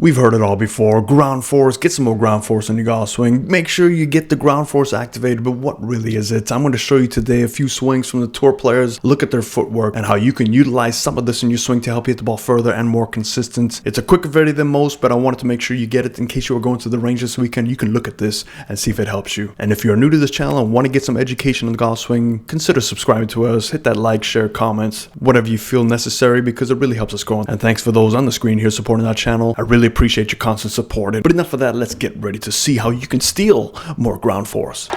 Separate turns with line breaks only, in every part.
We've heard it all before. Ground force, get some more ground force in your golf swing. Make sure you get the ground force activated, but what really is it? I'm going to show you today a few swings from the tour players, look at their footwork, and how you can utilize some of this in your swing to help you hit the ball further and more consistent. It's a quicker video than most, but I wanted to make sure you get it in case you are going to the range this weekend. You can look at this and see if it helps you. And if you're new to this channel and want to get some education on the golf swing, consider subscribing to us. Hit that like, share, comments, whatever you feel necessary, because it really helps us grow. And thanks for those on the screen here supporting our channel. I really appreciate your constant support. But enough of that, let's get ready to see how you can steal more ground force.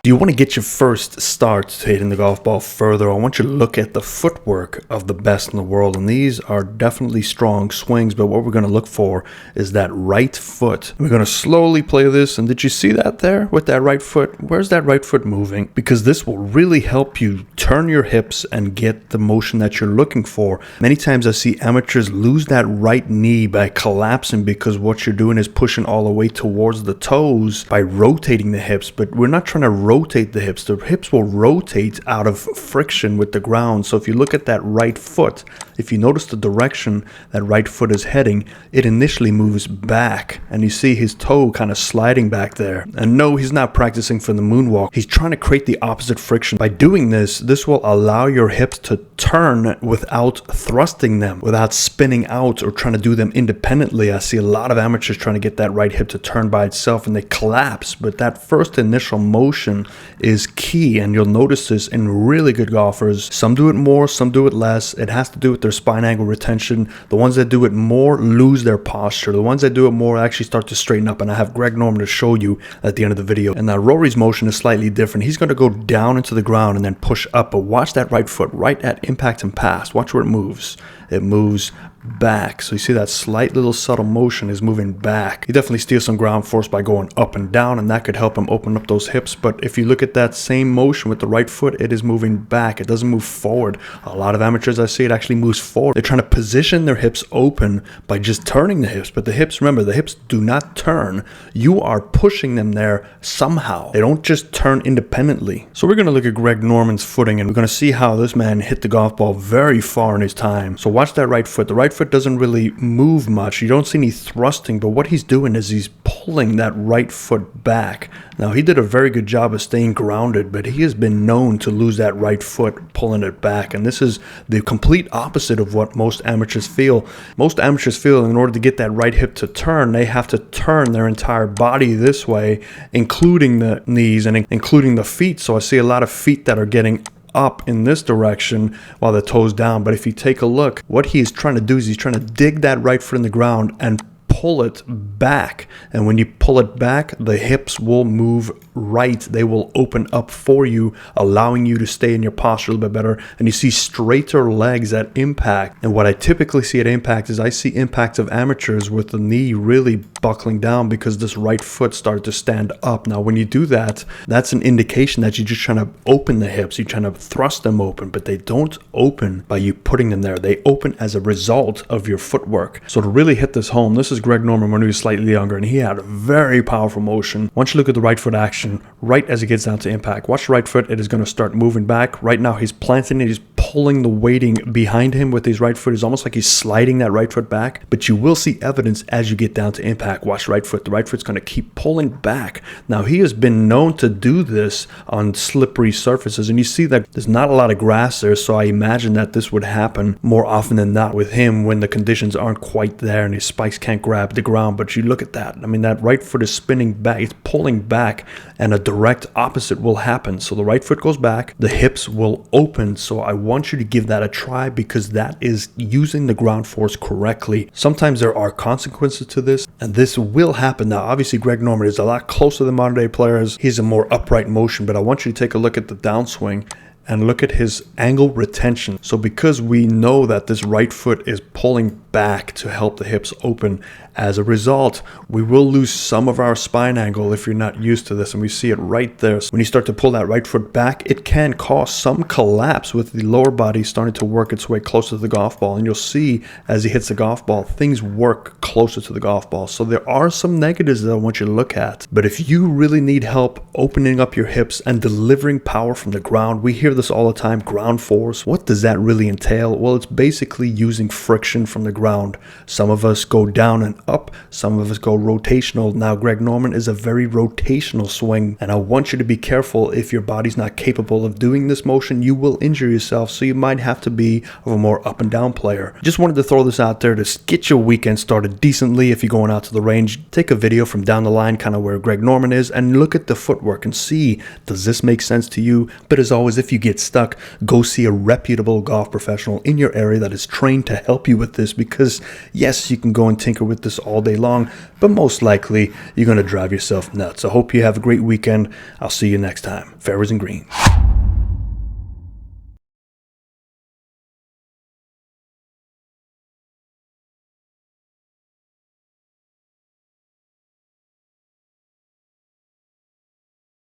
Do you want to get your first start to hitting the golf ball further? I want you to look at the footwork of the best in the world, and these are definitely strong swings, but what we're going to look for is that right foot. We're going to slowly play this, and did you see that there with that right foot? Where's that right foot moving? Because this will really help you turn your hips and get the motion that you're looking for. Many times I see amateurs lose that right knee by collapsing because what you're doing is pushing all the way towards the toes by rotating the hips, but we're not trying to rotate the hips. The hips will rotate out of friction with the ground. So if you look at that right foot, if you notice the direction that right foot is heading, it initially moves back, and you see his toe kind of sliding back there. And no, he's not practicing for the moonwalk. He's trying to create the opposite friction. By doing this, this will allow your hips to turn without thrusting them, without spinning out or trying to do them independently. I see a lot of amateurs trying to get that right hip to turn by itself, and they collapse. But that first initial motion is key, and you'll notice this in really good golfers. Some do it more, some do it less. It has to do with their spine angle retention. The ones that do it more lose their posture. The ones that do it more actually start to straighten up, and I have Greg Norman to show you at the end of the video. And now Rory's motion is slightly different. He's going to go down into the ground and then push up, but watch that right foot right at impact and pass. Watch where it moves. It moves back. So you see that slight little subtle motion is moving back. He definitely steals some ground force by going up and down, and that could help him open up those hips. But if you look at that same motion with the right foot, it is moving back. It doesn't move forward. A lot of amateurs I see, it actually moves forward. They're trying to position their hips open by just turning the hips. But the hips, remember, the hips do not turn. You are pushing them there somehow. They don't just turn independently. So we're going to look at Greg Norman's footing, and we're going to see how this man hit the golf ball very far in his time. So watch that right foot. The right foot doesn't really move much. You don't see any thrusting, but what he's doing is he's pulling that right foot back. Now, he did a very good job of staying grounded, but he has been known to lose that right foot pulling it back, and this is the complete opposite of what most amateurs feel. Most amateurs feel in order to get that right hip to turn, they have to turn their entire body this way, including the knees and including the feet. So I see a lot of feet that are getting up in this direction while the toes down. But if you take a look, what he's trying to do is he's trying to dig that right foot in the ground and pull it back. And when you pull it back, the hips will move right. They will open up for you, allowing you to stay in your posture a little bit better. And you see straighter legs at impact. And what I typically see at impact is I see impacts of amateurs with the knee really buckling down because this right foot started to stand up. Now, when you do that, that's an indication that you're just trying to open the hips. You're trying to thrust them open, but they don't open by you putting them there. They open as a result of your footwork. So to really hit this home, this is Greg Norman when he was slightly younger, and he had a very powerful motion. Once you look at the right foot action, right as it gets down to impact, watch the right foot. It is going to start moving back. Right now, he's planting it. He's pulling the weighting behind him with his right foot. It's almost like he's sliding that right foot back, but you will see evidence as you get down to impact. Watch the right foot. The right foot's going to keep pulling back. Now, he has been known to do this on slippery surfaces, and you see that there's not a lot of grass there, so I imagine that this would happen more often than not with him when the conditions aren't quite there and his spikes can't grab the ground. But you look at that. I mean, that right foot is spinning back. It's pulling back, and a direct opposite will happen. So the right foot goes back. The hips will open. So I want you to give that a try, because that is using the ground force correctly. Sometimes there are consequences to this, and this will happen. Now, obviously, Greg Norman is a lot closer than modern day players. He's a more upright motion, but I want you to take a look at the downswing and look at his angle retention. So because we know that this right foot is pulling back to help the hips open, as a result, we will lose some of our spine angle if you're not used to this, and we see it right there. So when you start to pull that right foot back, it can cause some collapse with the lower body starting to work its way closer to the golf ball, and you'll see as he hits the golf ball, things work closer to the golf ball. So there are some negatives that I want you to look at, but if you really need help opening up your hips and delivering power from the ground, we hear this all the time, ground force. What does that really entail? Well, it's basically using friction from the ground. Some of us go down and up, some of us go rotational. Now, Greg Norman is a very rotational swing, and I want you to be careful. If your body's not capable of doing this motion, you will injure yourself, so you might have to be of a more up and down player. Just wanted to throw this out there to get your weekend started decently. If you're going out to the range, take a video from down the line, kind of where Greg Norman is, and look at the footwork and see, does this make sense to you? But as always, if you get stuck, go see a reputable golf professional in your area that is trained to help you with this, because yes, you can go and tinker with this all day long, but most likely you're going to drive yourself nuts. I hope you have a great weekend. I'll see you next time. Fairways and greens.